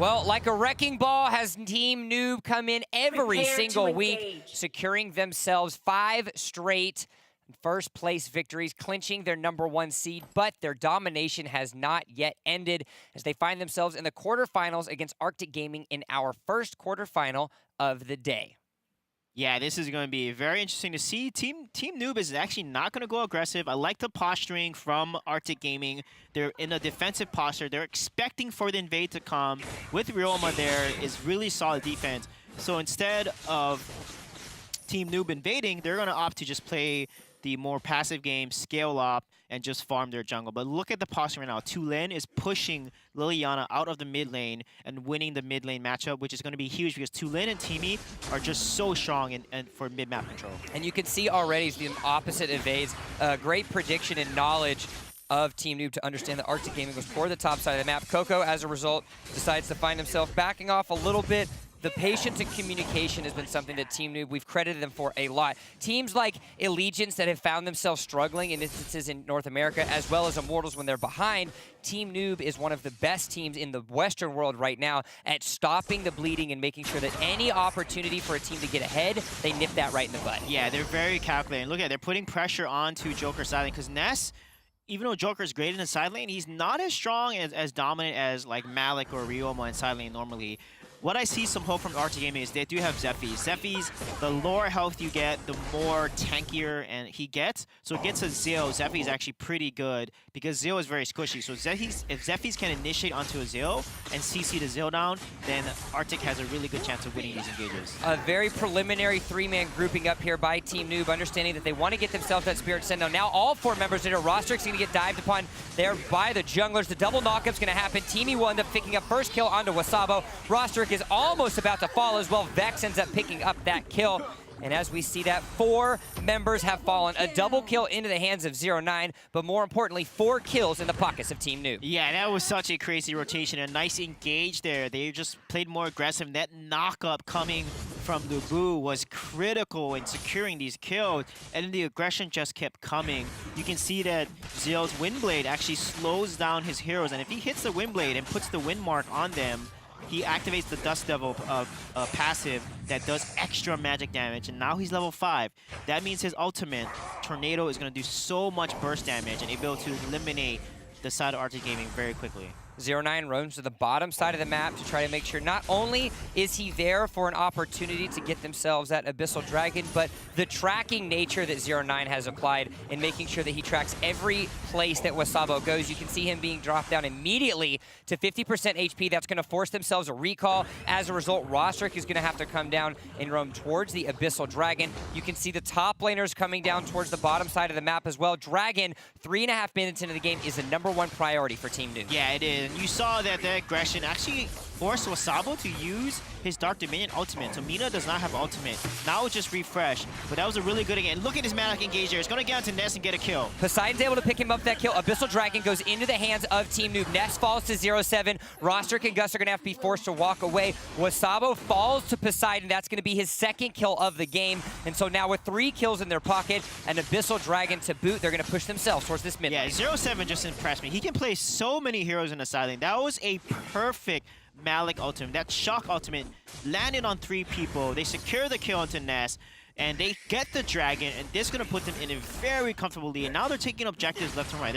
Well, like a wrecking ball has Team Noob come in every Prepare single to week, engage. securing themselves 5 straight first place victories, clinching their #1 seed, but their domination has not yet ended as they find themselves in the quarterfinals against Arctic Gaming in our first quarterfinal of the day. Yeah, this is going to be very interesting to see. Team Noob is actually not going to go aggressive. I like the posturing from Arctic Gaming. They're in a defensive posture. They're expecting for the invade to come. With Ryoma there is really solid defense. So instead of Team Noob invading, they're going to opt to just play the more passive game, scale up, and just farm their jungle. But look at the posture right now. Tulin is pushing Liliana out of the mid lane and winning the mid lane matchup, which is going to be huge because Tulin and Teamy are just so strong for mid-map control. And you can see already the opposite evades. Great prediction and knowledge of Team Noob to understand that Arctic Gaming was for the top side of the map. Coco, as a result, decides to find himself backing off a little bit. The patience and communication has been something that Team Noob, we've credited them for a lot. Teams like Allegiance that have found themselves struggling in instances in North America, as well as Immortals when they're behind, Team Noob is one of the best teams in the Western world right now at stopping the bleeding and making sure that any opportunity for a team to get ahead, they nip that right in the bud. Yeah, they're very calculating. Look at it, they're putting pressure onto Joker side lane because Ness, even though Joker is great in the side lane, he's not as strong, as dominant as like Malik or Ryoma in side lane normally. What I see some hope from Arctic Gaming is they do have Zephy's. Zephy's, the lower health you get, the more tankier and he gets. So against a Zeo, Zephy's actually pretty good because Zeo is very squishy. So if Zephy's can initiate onto a Zeo and CC the Zeo down, then Arctic has a really good chance of winning these engages. A very preliminary 3-man grouping up here by Team Noob, understanding that they want to get themselves that Spirit Send. Now all 4 members in a roster is going to get dived upon there by the junglers. The double knockup's going to happen. Teamy will end up picking up first kill onto Wasabo. Roster is almost about to fall as well. Vex ends up picking up that kill. And as we see that, 4 members have fallen. A double kill into the hands of 0-9, but more importantly, 4 kills in the pockets of Team Noob. Yeah, that was such a crazy rotation. A nice engage there. They just played more aggressive. That knock-up coming from Lubu was critical in securing these kills. And then the aggression just kept coming. You can see that Zeo's Windblade actually slows down his heroes. And if he hits the Windblade and puts the wind mark on them, he activates the Dust Devil passive that does extra magic damage, and now he's level 5. That means his ultimate, Tornado, is going to do so much burst damage and able to eliminate the side of Arctic Gaming very quickly. 0-9 roams to the bottom side of the map to try to make sure not only is he there for an opportunity to get themselves that Abyssal Dragon, but the tracking nature that 0-9 has applied in making sure that he tracks every place that Wasabo goes. You can see him being dropped down immediately to 50% HP. That's going to force themselves a recall. As a result, Rostrick is going to have to come down and roam towards the Abyssal Dragon. You can see the top laners coming down towards the bottom side of the map as well. Dragon, 3.5 minutes into the game, is the #1 priority for Team Noob. Yeah, it is. And you saw that the aggression actually forced Wasabo to use his Dark Dominion ultimate. So Mina does not have ultimate. Now it's just refresh. But that was a really good again. Look at his Malik engage there. It's going to get onto Ness and get a kill. Poseidon's able to pick him up that kill. Abyssal Dragon goes into the hands of Team Noob. Ness falls to 0-7. Rostrick and Gus are going to have to be forced to walk away. Wasabo falls to Poseidon. That's going to be his 2nd kill of the game. And so now with 3 kills in their pocket and Abyssal Dragon to boot, they're going to push themselves towards this mid lane. Yeah, 0-7 just impressed me. He can play so many heroes in the side lane. That was a perfect Malik ultimate. That shock ultimate landed on 3 people. They secure the kill onto Ness, and they get the dragon, and this is going to put them in a very comfortable lead. And now they're taking objectives left and right.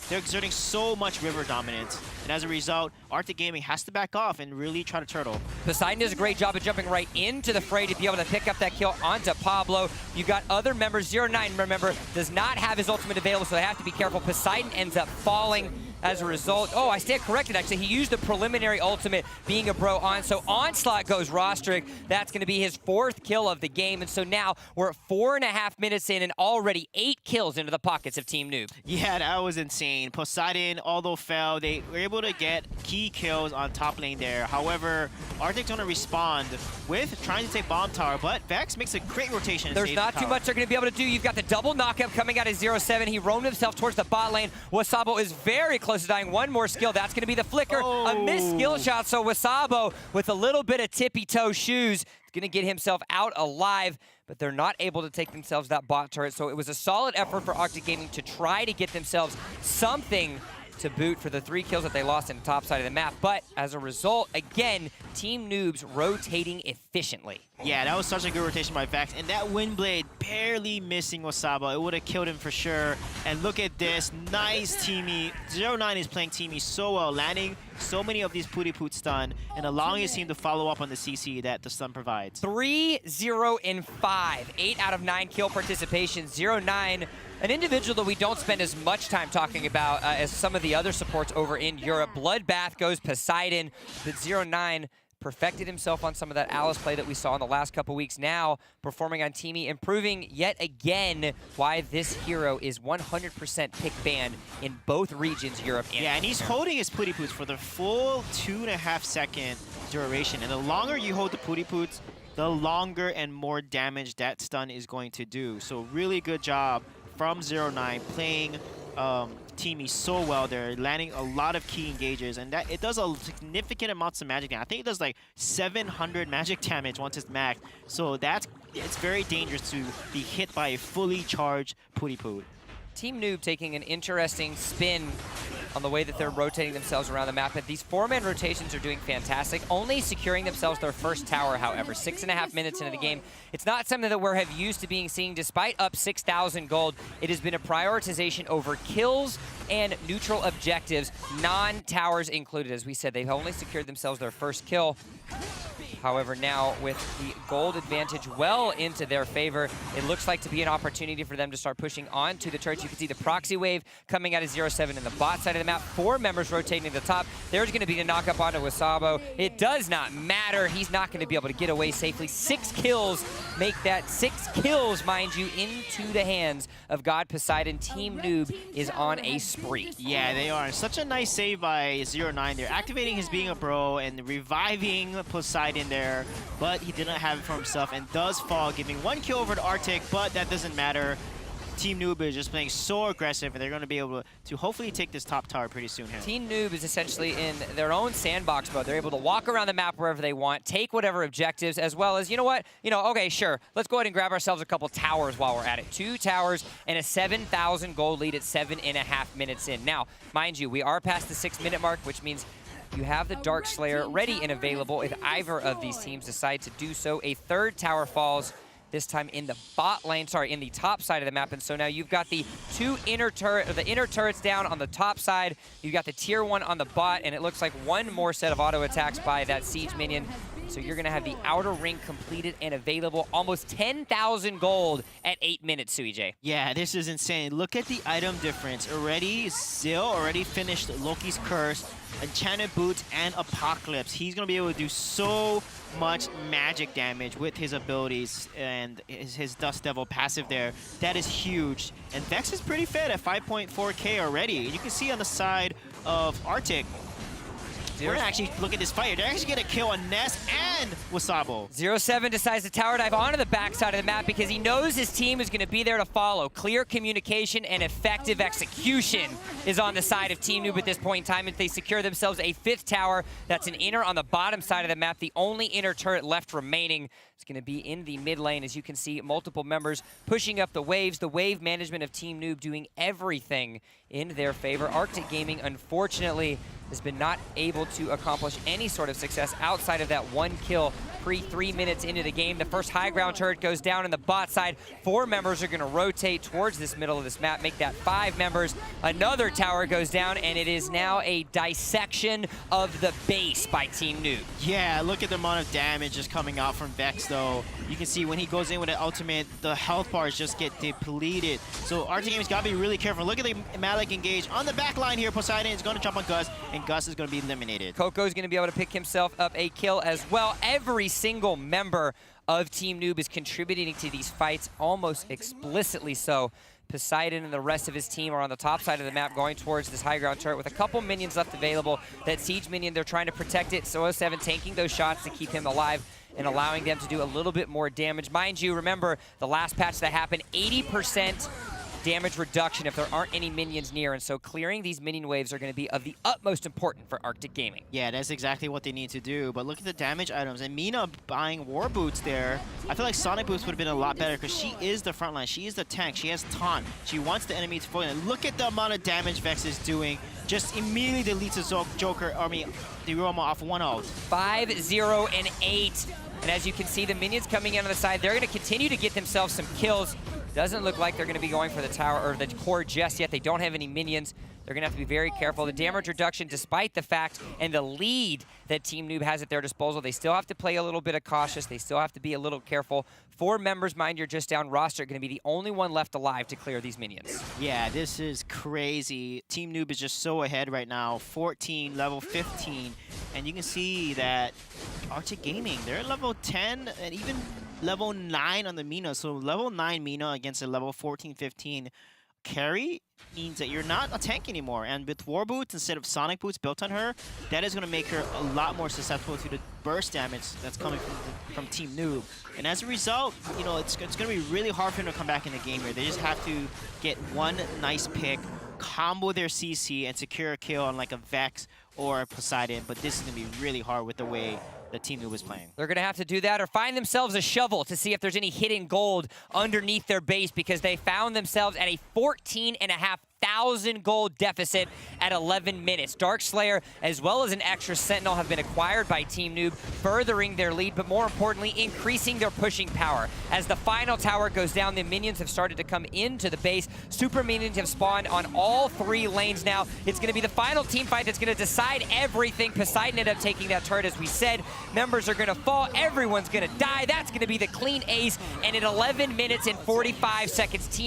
They're exerting so much river dominance, and as a result, Arctic Gaming has to back off and really try to turtle. Poseidon does a great job of jumping right into the fray to be able to pick up that kill onto Pablo. You got other members. 0-9, remember, does not have his ultimate available, so they have to be careful. Poseidon ends up falling as a result. Oh, I stand corrected, actually. He used the preliminary ultimate, being a bro on. So Onslaught goes Rostrick. That's going to be his 4th kill of the game. And so now we're at 4.5 minutes in and already 8 kills into the pockets of Team Noob. Yeah, that was insane. Poseidon, although fell, they were able to get key kills on top lane there. However, Arctic's going to respond with trying to take bomb tower, but Vex makes a great rotation. And There's not too much they're going to be able to do. You've got the double knockup coming out of 0-7. He roamed himself towards the bot lane. Wasabo is very close to dying. One more skill. That's going to be the flicker. Oh. A missed skill shot. So Wasabo, with a little bit of tippy-toe shoes, is going to get himself out alive. But they're not able to take themselves that bot turret. So it was a solid effort for Arctic Gaming to try to get themselves something to boot for the 3 kills that they lost in the top side of the map. But as a result, again, Team Noob's rotating efficiently. Yeah, that was such a good rotation by Vex, and that Windblade barely missing Wasabo. It would have killed him for sure. And look at this, nice teamie. 0-9 is playing teamie so well, landing so many of these Pooty-Poot stun, and allowing his team to follow up on the CC that the stun provides. 3-0-5, 8 out of 9 kill participation. 0-9, an individual that we don't spend as much time talking about as some of the other supports over in Europe. Bloodbath goes Poseidon, but 0-9 perfected himself on some of that Alice play that we saw in the last couple weeks. Now performing on Teamie, improving yet again why this hero is 100% pick banned in both regions, Europe and yeah, and he's holding his Pooty-Poots for the full 2.5 second duration. And the longer you hold the Pooty-Poots, the longer and more damage that stun is going to do. So really good job from 0-9 playing Teamie so well. They're landing a lot of key engages, and that it does a significant amounts of magic damage. I think it does like 700 magic damage once it's maxed. So it's very dangerous to be hit by a fully charged Pooty-Poot. Team Noob taking an interesting spin on the way that they're rotating themselves around the map. But these 4-man rotations are doing fantastic. Only securing themselves their first tower, however, 6.5 minutes into the game. It's not something that we're used to being seen. Despite up 6,000 gold, it has been a prioritization over kills and neutral objectives, non-towers included. As we said, they've only secured themselves their first kill. However, now with the gold advantage well into their favor, it looks like to be an opportunity for them to start pushing on to the turrets. You can see the proxy wave coming out of 0-7 in the bot side of the map. 4 members rotating to the top. There's going to be the knock up onto Wasabo. It does not matter. He's not going to be able to get away safely. 6 kills make that 6 kills, mind you, into the hands of God Poseidon. Team Noob is on a spree. Yeah, they are. Such a nice save by 0-9. They're activating his being a bro and reviving Poseidon there, but he didn't have it for himself and does fall, giving 1 kill over to Arctic, but that doesn't matter. Team Noob is just playing so aggressive, and they're going to be able to hopefully take this top tower pretty soon here. Team Noob is essentially in their own sandbox mode. They're able to walk around the map wherever they want, take whatever objectives, as well as, you know what? Okay, sure. Let's go ahead and grab ourselves a couple towers while we're at it. 2 towers and a 7,000 gold lead at 7.5 minutes in. Now, mind you, we are past the 6-minute mark, which means you have the Dark Slayer ready and available if either of these teams decide to do so. A 3rd tower falls, this time in the bot lane, in the top side of the map. And so now you've got the inner turrets down on the top side. You've got the tier 1 on the bot, and it looks like 1 more set of auto attacks by that siege minion. So you're going to have the outer ring completed and available. Almost 10,000 gold at 8 minutes, Suijay. Yeah, this is insane. Look at the item difference. Already, Zill already finished Loki's Curse, Enchanted Boots, and Apocalypse. He's going to be able to do so much magic damage with his abilities and his Dust Devil passive there. That is huge. And Vex is pretty fed at 5.4k already. You can see on the side of Arctic, we're gonna actually look at this fight. They're actually gonna kill on Ness and Wasabo. 0-7 decides to tower dive onto the backside of the map because he knows his team is gonna be there to follow. Clear communication and effective execution is on the side of Team Noob at this point in time. If they secure themselves a 5th tower, that's an inner on the bottom side of the map. The only inner turret left remaining is gonna be in the mid lane. As you can see, multiple members pushing up the waves. The wave management of Team Noob doing everything in their favor. Arctic Gaming, unfortunately, has been not able to accomplish any sort of success outside of that 1 kill pre-3 minutes into the game. The first high ground turret goes down in the bot side. 4 members are going to rotate towards this middle of this map, make that 5 members. Another tower goes down, and it is now a dissection of the base by Team Noob. Yeah, look at the amount of damage just coming out from Vex, though. You can see when he goes in with an ultimate, the health bars just get depleted. So Arctic Game's got to be really careful. Look at the Malik engage on the back line here. Poseidon is going to jump on Gus, and Gus is going to be eliminated. Coco's going to be able to pick himself up a kill as well. Every single member of Team Noob is contributing to these fights, almost explicitly so. Poseidon and the rest of his team are on the top side of the map going towards this high ground turret with a couple minions left available. That siege minion, they're trying to protect it. So 0-7 tanking those shots to keep him alive and allowing them to do a little bit more damage. Mind you, remember the last patch that happened, 80% damage reduction if there aren't any minions near, and so clearing these minion waves are going to be of the utmost importance for Arctic Gaming. Yeah, that's exactly what they need to do. But look at the damage items. And Mina buying war boots there. I feel like Sonic boots would have been a lot better because she is the front line. She is the tank. She has taunt. She wants the enemy to fall in. Look at the amount of damage Vex is doing. Just immediately deletes the Joker, the Roma off 1-0. 5-0 and 8. And as you can see, the minions coming in on the side, they're going to continue to get themselves some kills. Doesn't look like they're going to be going for the tower or the core just yet. They don't have any minions. They're going to have to be very careful. The damage reduction, despite the fact and the lead that Team Noob has at their disposal, they still have to play a little bit of cautious. They still have to be a little careful. 4 members, mind your just down roster, are going to be the only one left alive to clear these minions. Yeah, this is crazy. Team Noob is just so ahead right now. 14, level 15. And you can see that Arctic Gaming, they're level 10 and even level 9 on the Mina. So level 9 Mina against a level 14, 15 carry means that you're not a tank anymore. And with war boots instead of sonic boots built on her, that is going to make her a lot more susceptible to the burst damage that's coming from Team Noob. And as a result, you know, it's going to be really hard for them to come back in the game here. They just have to get one nice pick, combo their CC, and secure a kill on like a Vex or a Poseidon. But this is going to be really hard with the way the Team Noob is playing. They're going to have to do that or find themselves a shovel to see if there's any hidden gold underneath their base, because they found themselves at a 14,500 gold deficit at 11 minutes. Darkslayer, as well as an extra Sentinel, have been acquired by Team Noob, furthering their lead, but more importantly, increasing their pushing power. As the final tower goes down, the minions have started to come into the base. Super minions have spawned on all 3 lanes now. It's going to be the final team fight that's going to decide everything. Poseidon ended up taking that turret, as we said. Members are going to fall. Everyone's going to die. That's going to be the clean ace. And at 11 minutes and 45 seconds, Team